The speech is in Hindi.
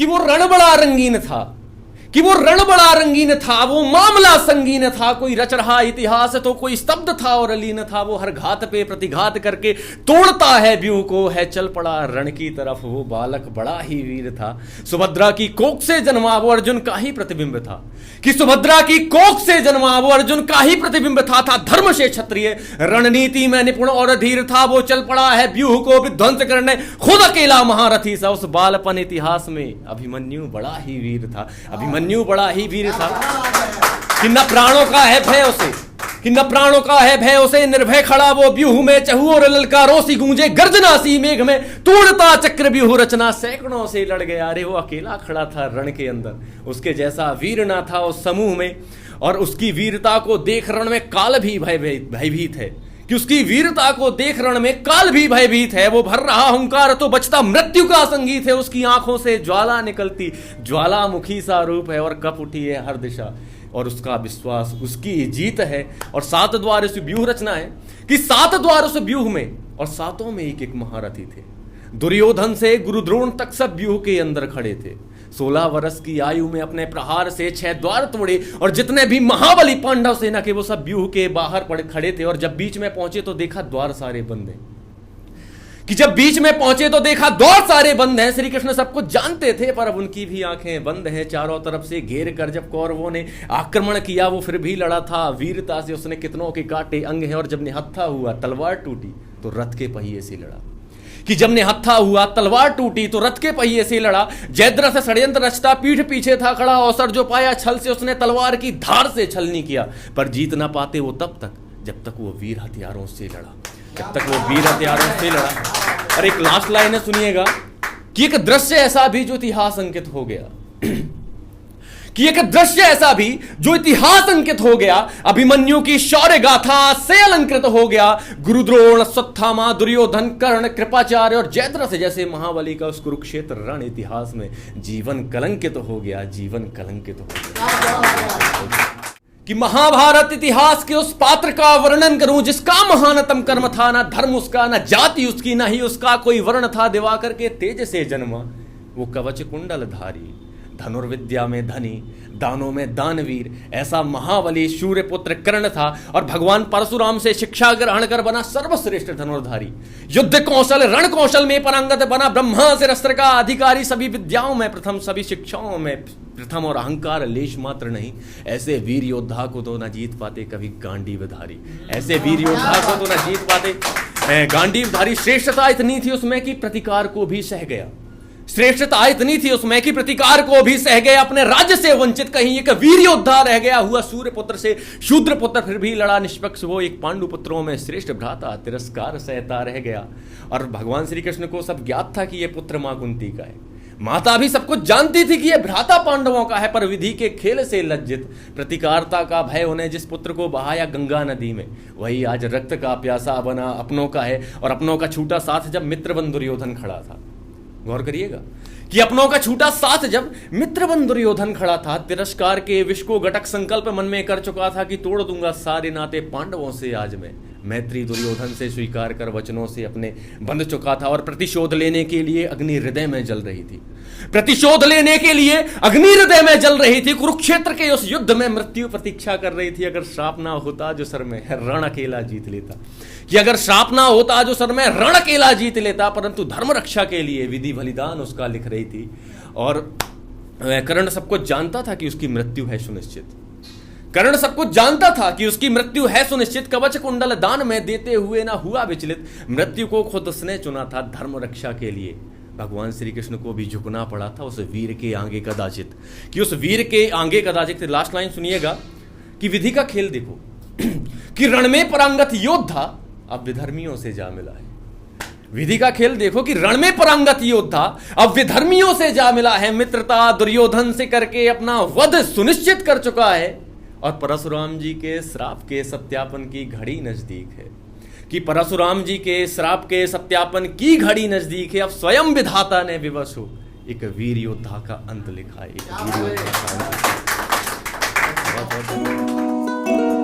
कि वो रण बड़ा रंगीन था, वो मामला संगीन था। कोई रच रहा इतिहास तो कोई स्तब्ध था और अलीन था। वो हर घात पे प्रतिघात करके तोड़ता है व्यूह को, है चल पड़ा रण की तरफ। वो बालक बड़ा ही वीर था, सुभद्रा की कोख से जन्मा वो अर्जुन का ही प्रतिबिंब था। कि सुभद्रा की कोख से जन्मा वो अर्जुन का ही प्रतिबिंब था धर्म से क्षत्रिय, रणनीति में निपुण और धीर था। वो चल पड़ा है व्यूह को विध्वंस करने, खुद अकेला महारथी सा। उस बालपन इतिहास में अभिमन्यु बड़ा ही वीर था, अभिमन्यु बड़ा ही वीर था। कि न प्राणों का है भय उसे, कि न प्राणों का है भय उसे, निर्भय खड़ा वो व्यूह में। चहु और ललकारों सी गूंजे गर्जना सी मेघ में, तोड़ता चक्र व्यूह रचना सैकड़ों से लड़ गया। अरे वो अकेला खड़ा था रण के अंदर, उसके जैसा वीर ना था उस समूह में। और उसकी वीरता को देख रण में काल भी भयभीत है, कि उसकी वीरता को देख रण में काल भी भयभीत है। वो भर रहा हुंकार तो बचता मृत्यु का संगीत है। उसकी आंखों से ज्वाला निकलती, ज्वालामुखी सा रूप है और कप उठी है हर दिशा। और उसका विश्वास उसकी जीत है। और 7 द्वार उस व्यूह रचना है कि 7 द्वार उस व्यूह में, और 7 में एक एक महारथी थे। दुर्योधन से गुरु द्रोण तक सब व्यूह के अंदर खड़े थे। 16 वर्ष की आयु में अपने प्रहार से 6 द्वार तोड़े, और जितने भी महाबली पांडव सेना के वो सब व्यूह के बाहर पड़े खड़े थे। और जब बीच में पहुंचे तो देखा द्वार सारे बंद हैं। कि जब बीच में पहुंचे तो देखा द्वार सारे बंद हैं। श्री कृष्ण सब कुछ जानते थे, पर अब उनकी भी आंखें बंद हैं। चारों तरफ से घेर कर जब कौरवों ने आक्रमण किया, वो फिर भी लड़ा था। वीरता से उसने कितनों के काटे अंग हैं। और जब निहत्था हुआ तलवार टूटी तो रथ के पहिए से लड़ा। कि जब निहत्था हुआ तलवार टूटी तो रथ के पहिए से लड़ा। जयद्रथ से षड्यंत्र रचता पीठ पीछे था खड़ा। अवसर जो पाया छल से उसने तलवार की धार से छलनी किया। पर जीत ना पाते वो तब तक जब तक वो वीर हथियारों से लड़ा, जब तक वो वीर हथियारों से लड़ा। और एक लास्ट लाइन है, सुनिएगा, कि एक दृश्य ऐसा भी जो इतिहास अंकित हो गया, कि एक दृश्य ऐसा भी जो इतिहास अंकित हो गया। अभिमन्यु की शौर्य गाथा से अलंकृत हो गया। गुरुद्रोण, अश्वत्थामा, दुर्योधन, कर्ण, कृपाचार्य और जयद्रथ जैसे महाबली का उस कुरुक्षेत्र रण इतिहास में जीवन कलंकित हो गया, जीवन कलंकित हो गया। कि महाभारत इतिहास के उस पात्र का वर्णन करूं जिसका महानतम कर्म था। ना धर्म उसका, ना जाति उसकी, ना ही उसका कोई वर्ण था। दिवाकर के तेज से जन्मा वो कवच कुंडल धारी, धनुर्विद्या में धनी, दानों में दानवीर, ऐसा महाबली शूर्य पुत्र कर्ण था। और भगवान परशुराम से शिक्षा ग्रहण कर बना सर्वश्रेष्ठ धनुर्धारी। युद्ध कौशल रण कौशल में परांगत बना, ब्रह्मा से अस्त्र का अधिकारी। सभी विद्याओं में प्रथम, सभी शिक्षाओं में प्रथम, और अहंकार लेश मात्र नहीं। ऐसे वीर योद्धा को तो न जीत पाते कभी गांडीवधारी, ऐसे वीर योद्धा को तो न जीत पाते गांडीवधारी। श्रेष्ठता इतनी थी उसमें कि प्रतिकार को भी सह गया, श्रेष्ठता इतनी थी उसमें कि प्रतिकार को भी सह गया। अपने राज्य से वंचित कहीं एक वीर योद्धा रह गया। हुआ सूर्य पुत्र से शूद्र पुत्र, फिर भी लड़ा निष्पक्ष वो। एक पांडु पुत्रों में श्रेष्ठ भ्राता, तिरस्कार सहता रह गया। और भगवान श्री कृष्ण को सब ज्ञात था कि ये पुत्र मां कुंती का है। माता भी सब कुछ जानती थी कि यह भ्राता पांडवों का है। पर विधि के खेल से लज्जित, प्रतिकारता का भय उन्हें जिस पुत्र को बहाया गंगा नदी में, वही आज रक्त का प्यासा बना अपनों का है। और अपनों का छूटा साथ जब मित्रबंधु दुर्योधन खड़ा था, गौर करिएगा, कि अपनों का छूटा साथ जब मित्रबंधु दुर्योधन खड़ा था। तिरस्कार के विष को घटक संकल्प मन में कर चुका था कि तोड़ दूंगा सारे नाते पांडवों से आज मैं। मैत्री दुर्योधन से स्वीकार कर वचनों से अपने बंध चुका था। और प्रतिशोध लेने के लिए अग्नि हृदय में जल रही थी, प्रतिशोध लेने के लिए अग्नि हृदय में जल रही थी। कुरुक्षेत्र के उस युद्ध में मृत्यु प्रतीक्षा कर रही थी। अगर श्राप ना होता जो सर में, रण अकेला जीत लेता। कि अगर श्राप ना होता जो सर में, रण अकेला जीत लेता। परंतु धर्म रक्षा के लिए विधि बलिदान उसका लिख रही थी। और कर्ण सब कुछ जानता था कि उसकी मृत्यु है सुनिश्चित। कर्ण सब कुछ जानता था कि उसकी मृत्यु है सुनिश्चित। कवच कुंडल दान में देते हुए ना हुआ विचलित। मृत्यु को खुद उसने चुना था धर्म रक्षा के लिए। भगवान श्री कृष्ण को भी झुकना पड़ा था उस वीर के आगे कदाचित, कि उस वीर के आगे कदाचित। लास्ट लाइन सुनिएगा, कि विधि का खेल देखो, कि रण में परांगत योद्धा अब विधर्मियों से जा मिला है। विधि का खेल देखो कि रण में परांगत योद्धा अब विधर्मियों से जा मिला है। मित्रता दुर्योधन से करके अपना वध सुनिश्चित कर चुका है। और परशुराम जी के श्राप के सत्यापन की घड़ी नजदीक है, कि परशुराम जी के श्राप के सत्यापन की घड़ी नजदीक है। अब स्वयं विधाता ने विवश हो एक वीर योद्धा का अंत लिखा है, एक वीर योद्धा का अंत।